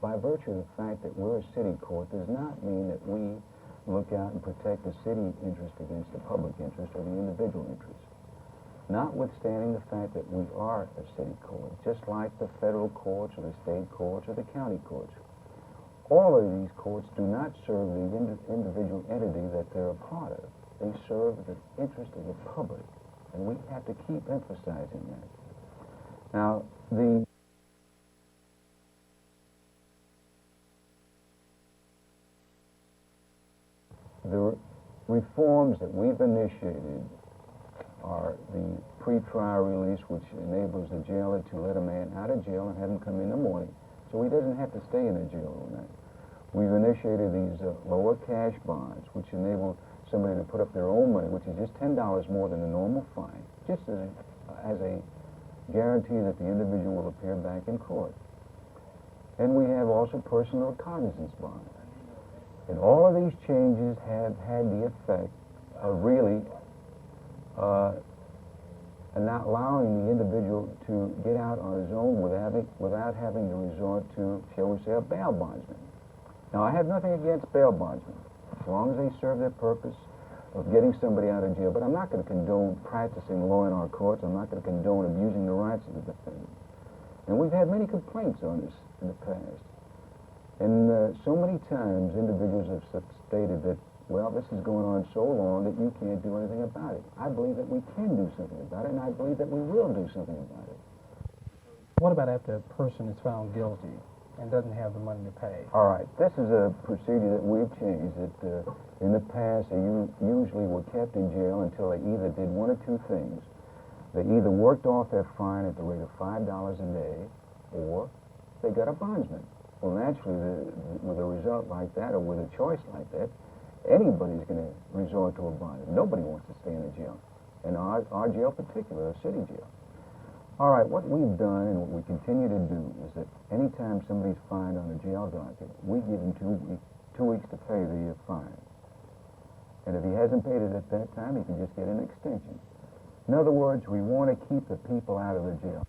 by virtue of the fact that we're a city court does not mean that we look out and protect the city interest against the public interest or the individual interest. Notwithstanding the fact that we are a city court, just like the federal courts or the state courts or the county courts, all of these courts do not serve the individual entity that they're a part of. They serve the interest of the public, and we have to keep emphasizing that. Now, the reforms that we've initiated are the pre-trial release, which enables the jailer to let a man out of jail and have him come in the morning, so he doesn't have to stay in the jail all night. We've initiated these lower cash bonds, which enable somebody to put up their own money, which is just $10 more than the normal fine, just as a guarantee that the individual will appear back in court. And we have also personal recognizance bonds. And all of these changes have had the effect of really not allowing the individual to get out on his own without having to resort to, shall we say, a bail bondsman. Now, I have nothing against bail bondsmen, as long as they serve their purpose of getting somebody out of jail. But I'm not going to condone practicing law in our courts. I'm not going to condone abusing the rights of the defendant. And we've had many complaints on this in the past. And so many times individuals have stated that, well, this is going on so long that you can't do anything about it. I believe that we can do something about it, and I believe that we will do something about it. What about after a person is found guilty and doesn't have the money to pay? All right, this is a procedure that we've changed. That in the past, they usually were kept in jail until they either did one or two things. They either worked off their fine at the rate of $5 a day, or they got a bondsman. Well, naturally, with a result like that, or with a choice like that, anybody's going to resort to a bond. Nobody wants to stay in a jail, and our jail particular, a city jail. All right, what we've done and what we continue to do is that anytime somebody's fined on a jail docket, we give him 2 weeks to pay the fine. And if he hasn't paid it at that time, he can just get an extension. In other words, we want to keep the people out of the jail.